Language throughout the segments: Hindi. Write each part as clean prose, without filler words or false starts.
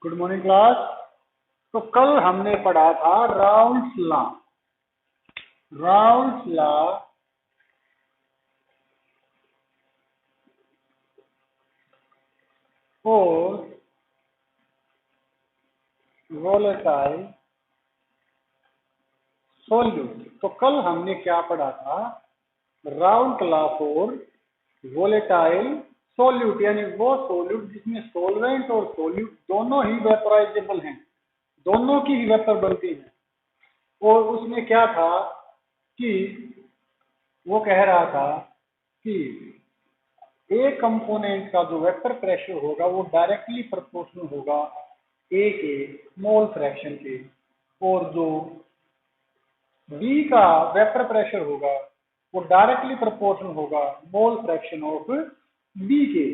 Good morning class. तो कल हमने पढ़ा था राउल्ट्स लॉ। राउल्ट्स लॉ और वोलेटाइल सॉल्यूट। तो कल हमने क्या पढ़ा था? Raoult law for volatile solute, यानी वो सॉल्यूट जिसमें सॉल्वेंट और सॉल्यूट दोनों ही वेपराइजेबल हैं, दोनों की ही वेपर बनती है। और उसमें क्या था कि वो कह रहा था कि ए कंपोनेंट का जो वेपर प्रेशर होगा वो डायरेक्टली प्रोपोर्शनल होगा ए के मोल फ्रैक्शन के, और जो बी का वेपर प्रेशर होगा वो डायरेक्टली प्रोपोर्शनल होगा मोल फ्रैक्शन ऑफ बी के।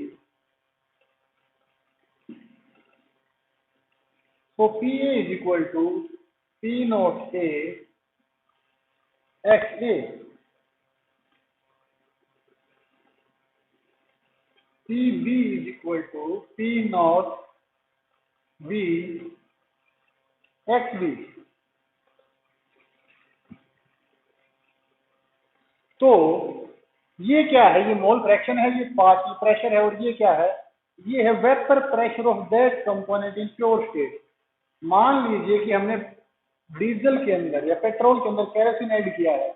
तो P A is equal to P naught A x A, P B is equal to P naught B x B. तो ये क्या है? ये मोल फ्रैक्शन है, ये पार्शियल प्रेशर है, और ये क्या है? ये है vapour pressure of that component in pure state. मान लीजिए कि हमने डीजल के अंदर या पेट्रोल के अंदर केरोसिन ऐड किया है,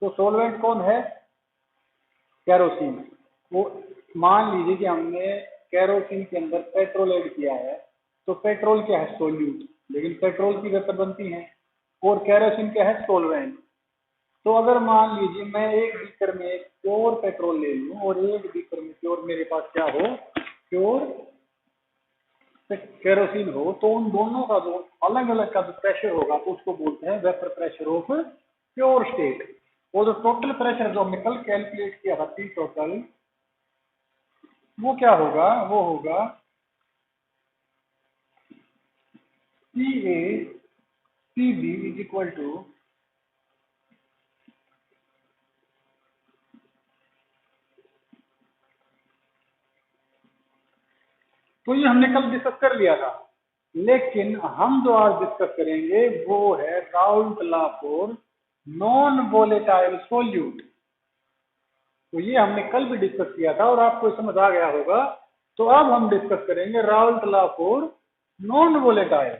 तो सॉल्वेंट कौन है? केरोसिन। वो मान लीजिए कि हमने केरोसिन के अंदर पेट्रोल ऐड किया है, तो पेट्रोल क्या है? सोल्यूट, लेकिन पेट्रोल की वेपर बनती है, और केरोसिन क्या है? सॉल्वेंट। तो अगर मान लीजिए मैं एक बीकर में प्योर पेट्रोल ले लूं और एक बीकर में प्योर मेरे पास क्या हो? प्योर केरोसिन हो, तो उन दोनों का जो अलग अलग का जो प्रेशर होगा तो उसको बोलते हैं vapour pressure of pure state. वो जो टोटल प्रेशर जो हमने कल कैलकुलेट किया था पी टोटल, वो क्या होगा? वो होगा P A P B is equal to तो ये हमने कल डिस्कस कर लिया था, लेकिन हम जो आज डिस्कस करेंगे वो है Raoult law for non volatile solute. तो ये हमने कल भी डिस्कस किया था और आपको समझ आ गया होगा। तो अब हम डिस्कस करेंगे Raoult law for non volatile.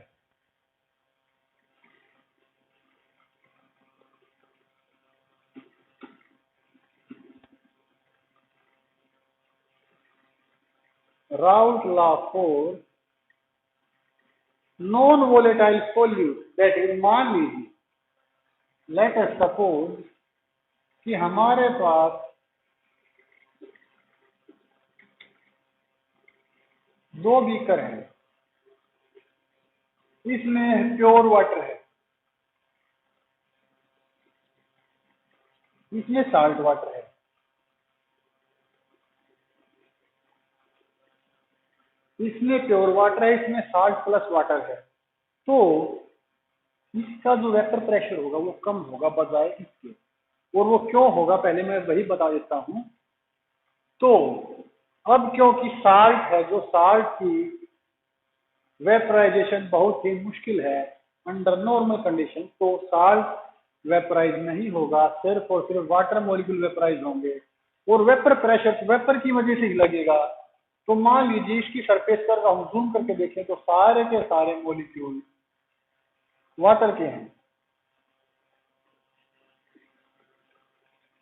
Raoult law for non volatile solute, that is, मान लीजिए, लेट अस सपोज कि हमारे पास दो बीकर हैं, इसमें प्योर वाटर है, इसमें साल्ट वाटर है। इसमें प्योर वाटर है, इसमें साल्ट प्लस वाटर है। तो इसका जो वेपर प्रेशर होगा वो कम होगा बजाय इसके। और वो क्यों होगा पहले मैं वही बता देता हूं। तो अब क्योंकि साल्ट है, जो साल्ट की वेपराइजेशन बहुत ही मुश्किल है अंडर नॉर्मल कंडीशन, तो साल्ट वेपराइज नहीं होगा, सिर्फ और सिर्फ वाटर मॉलिक्यूल वेपराइज होंगे, और वेपर प्रेशर वेपर की वजह से ही लगेगा। तो मान लीजिए इसकी सरफेस पर हम जूम करके देखें तो सारे के सारे मॉलिक्यूल वाटर के हैं,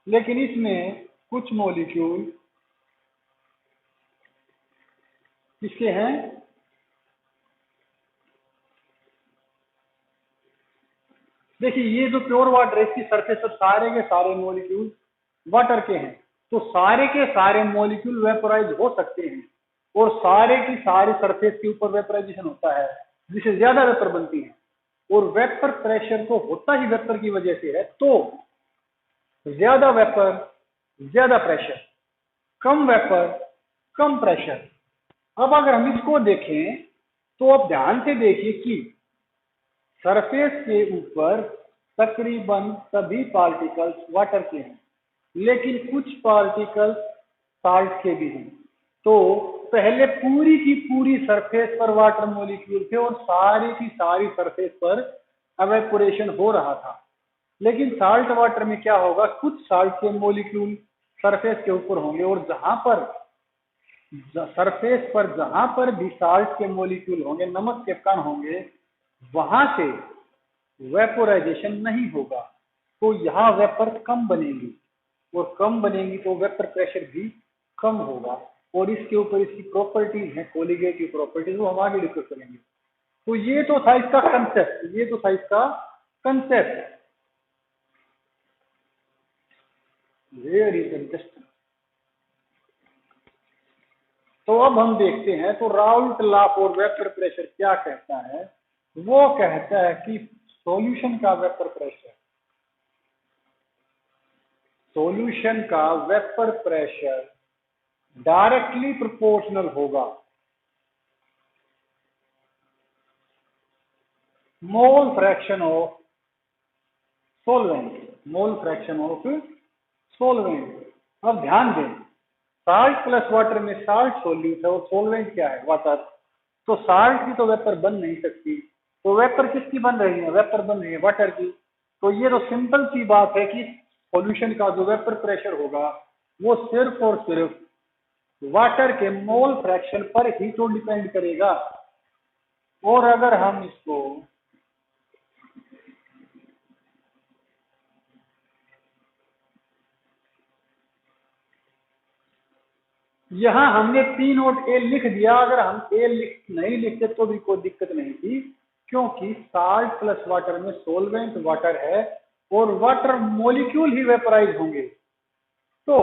लेकिन इसमें कुछ मॉलिक्यूल किसके हैं? देखिए ये जो प्योर वाटर है इसकी सरफेस पर सारे के सारे मॉलिक्यूल वाटर के हैं, तो सारे के सारे मॉलिक्यूल वेपोराइज हो सकते हैं, और सारे की सारी सरफेस के ऊपर वेपोराइजेशन होता है जिससे ज्यादा वेपर बनती है। और वेपर प्रेशर तो होता ही वेपर की वजह से है, तो ज्यादा वेपर ज्यादा प्रेशर, कम वेपर कम प्रेशर। अब अगर हम इसको देखें तो अब ध्यान से देखिए कि सरफेस के ऊपर तकरीबन सभी पार्टिकल्स वाटर के हैं, लेकिन कुछ पार्टिकल्स साल्ट के भी हैं। तो पहले पूरी की पूरी सरफेस पर वाटर मॉलिक्यूल थे और सारी की सारी सरफेस पर एवेपोरेशन हो रहा था। लेकिन साल्ट वाटर में क्या होगा, कुछ साल्ट के मॉलिक्यूल सरफेस के ऊपर होंगे और जहां पर सरफेस पर जहां पर भी साल्ट के मॉलिक्यूल होंगे, नमक के कण होंगे, वहां से वेपोराइजेशन नहीं होगा। तो यहाँ वेपर कम बनेगी और कम बनेगी तो वेपर प्रेशर भी कम होगा। और इसके ऊपर इसकी प्रॉपर्टीज हैं, कोलिगेटिव प्रॉपर्टीज, वो हम आगे डिस्कस करेंगे। तो ये तो था इसका कंसेप्ट, ये तो था इसका कंसेप्ट। Very interesting. तो अब हम देखते हैं तो Raoult law for vapour pressure क्या कहता है। वो कहता है कि सॉल्यूशन का वेपर प्रेशर, सॉल्यूशन का वेपर प्रेशर डायरेक्टली प्रोपोर्शनल होगा mole fraction of solvent, mole fraction of solvent. अब ध्यान दें, साल्ट प्लस वाटर में साल्ट सोल्यूट है और सोलवेंट क्या है, वाटर। तो साल्ट की तो वेपर बन नहीं सकती, तो वेपर किसकी बन रही है, वेपर बन रही है वाटर की। तो ये तो सिंपल सी बात है कि सॉल्यूशन का जो वेपर प्रेशर होगा वो सिर्फ और सिर्फ वाटर के मोल फ्रैक्शन पर ही तो डिपेंड करेगा। और अगर हम इसको यहां हमने पी नोट ए लिख दिया, अगर हम ए नहीं लिखते तो भी कोई दिक्कत नहीं थी, क्योंकि साल्ट प्लस वाटर में सोलवेंट वाटर है और वाटर मॉलिक्यूल ही वेपराइज होंगे। तो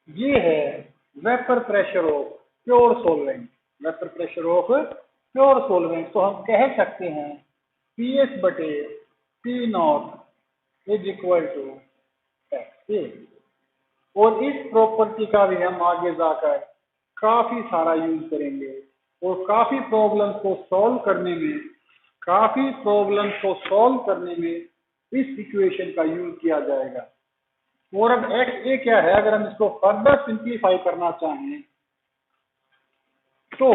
ये है vapour pressure of pure solvent, vapour pressure of pure solvent. तो हम कह सकते हैं पी एस बटे P naught is equal to x. और इस प्रॉपर्टी का भी हम आगे जाकर काफी सारा यूज करेंगे और काफी प्रॉब्लम्स को सॉल्व करने में इस इक्वेशन का यूज किया जाएगा। और अब एक्स ए क्या है, अगर हम इसको फर्दर सिंप्लीफाई करना चाहें तो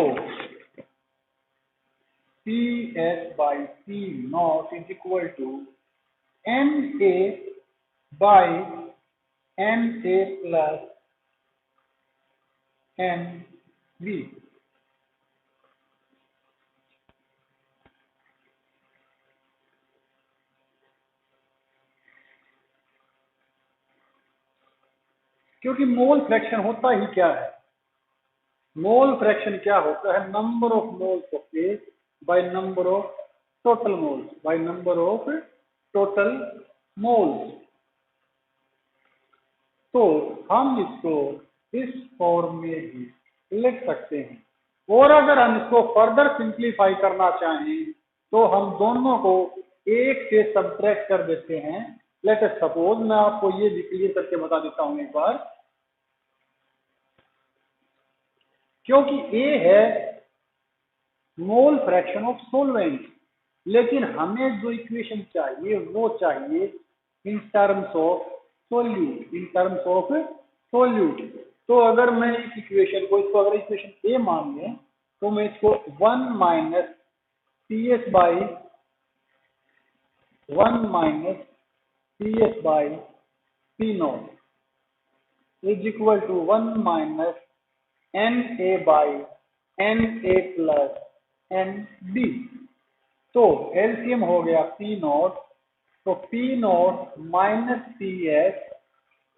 P s by P naught is equal to n A by n A plus n B. क्योंकि मोल फ्रैक्शन होता ही क्या है, मोल फ्रैक्शन क्या होता है, number of moles of A by number of total moles, by number of total moles. तो हम इसको इस फॉर्म में भी लिख सकते हैं। और अगर हम इसको फर्दर सिंप्लीफाई करना चाहें तो हम दोनों को एक से सब्ट्रैक्ट कर देते हैं। लेट अस सपोज, मैं आपको ये भी क्लियर करके बता देता हूं एक बार, क्योंकि ए है मोल फ्रैक्शन ऑफ सोलवेंट, लेकिन हमें जो इक्वेशन चाहिए वो चाहिए in terms of solute, in terms of solute. तो अगर मैं इस इक्वेशन को, इसको अगर इक्वेशन ए मान लें तो मैं इसको 1 minus P s by 1 minus P s by P naught is equal to 1 minus n A by n A plus n B. तो एलसीएम हो गया पी नॉट, तो P naught minus P s.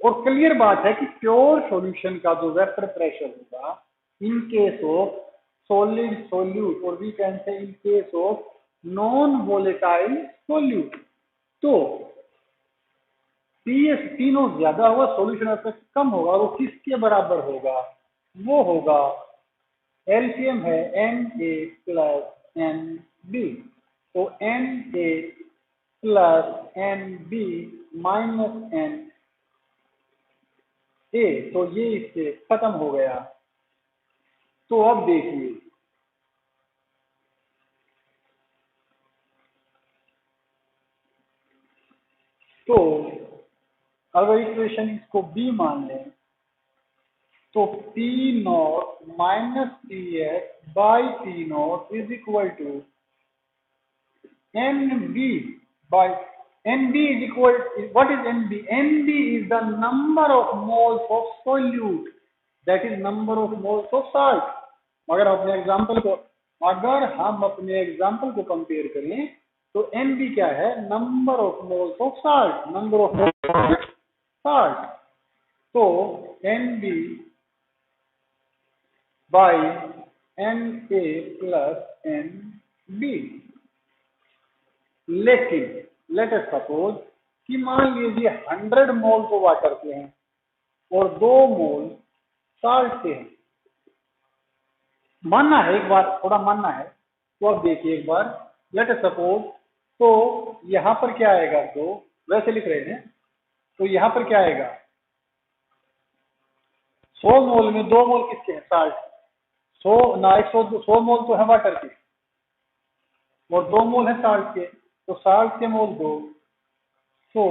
और क्लियर बात है कि प्योर सॉल्यूशन का जो वेपर प्रेशर होगा in case of solid solute, और we can say in case of non volatile solute, तो पी एस पी नॉट ज्यादा होगा, सॉल्यूशन वेपर कम होगा। वो किसके बराबर होगा, वो होगा एलसीएम है एन ए प्लस एन बी। तो n A plus n b minus n a, तो ये इससे खत्म हो गया। तो अब देखिए, तो अगर इक्वेशन इसको बी मान लें तो P naught minus Ts by P naught is equal to NB by NB is equal, what is NB? NB is the number of moles of solute, that is number of moles of salt. अगर हम अपने एग्जाम्पल को कंपेयर करें तो NB क्या है? Number of moles of salt, number of moles salt. तो NB by Na plus NB. लेकिन लेट अस सपोज कि मान लीजिए 100 मोल तो वाटर के हैं और 2 मोल साल्ट के हैं. मानना है, एक बार थोड़ा मानना है. तो अब देखिए एक बार, लेट अस सपोज, तो यहां पर क्या आएगा? 2 वैसे लिख रहे हैं तो यहां पर क्या आएगा? 100 मोल में 2 मोल किसके हैं? साल्ट. 100 मोल तो है वाटर के और 2 मोल है साल्ट के. तो साल्ट के मोल 2, 100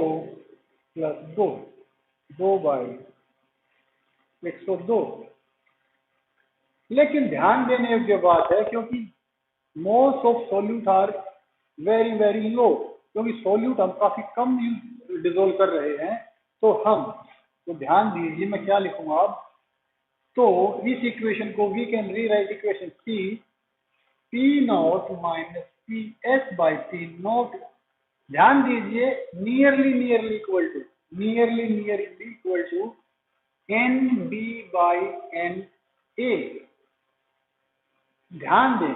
प्लस 2 बाई 102. लेकिन ध्यान देने योग्य बात है क्योंकि moles of solute are very very low, क्योंकि सोल्यूट हम काफी कम डिजोल्व कर रहे हैं. तो ध्यान दीजिए मैं क्या लिखूंगा अब. तो इस इक्वेशन को we can rewrite equation P naught minus PS by P naught. ध्यान दीजिए nearly equal to NB by NA. ध्यान दें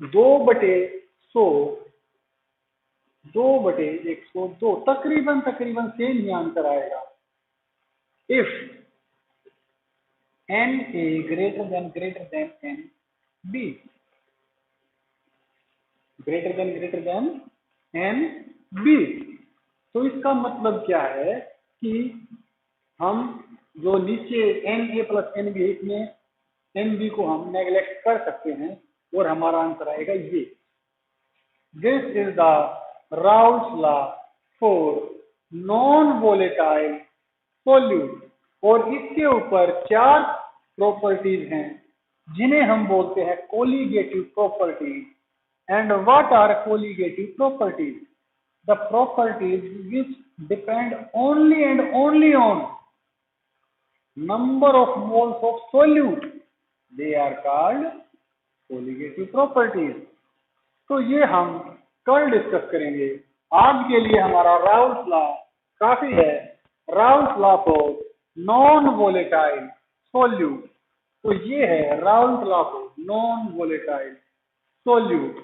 2/100 तकरीबन सेम ही आंसर आएगा. If NA greater than NB, greater than NB. तो इसका मतलब क्या है कि हम जो नीचे Na प्लस NB है इसमें NB को हम नेग्लेक्ट कर सकते हैं और हमारा आंसर आएगा ये. This is the Raoult's law for non volatile solute. और इसके ऊपर 4 प्रॉपर्टीज हैं जिन्हें हम बोलते हैं colligative properties. And what are colligative properties? The properties which depend only and only on number of moles of solute, they are called colligative properties. तो ये हम कल डिस्कस करेंगे. आज के लिए हमारा राउल्स लॉ काफी है. Raoult's law for non volatile solute. तो ये है Raoult's law for non volatile solute.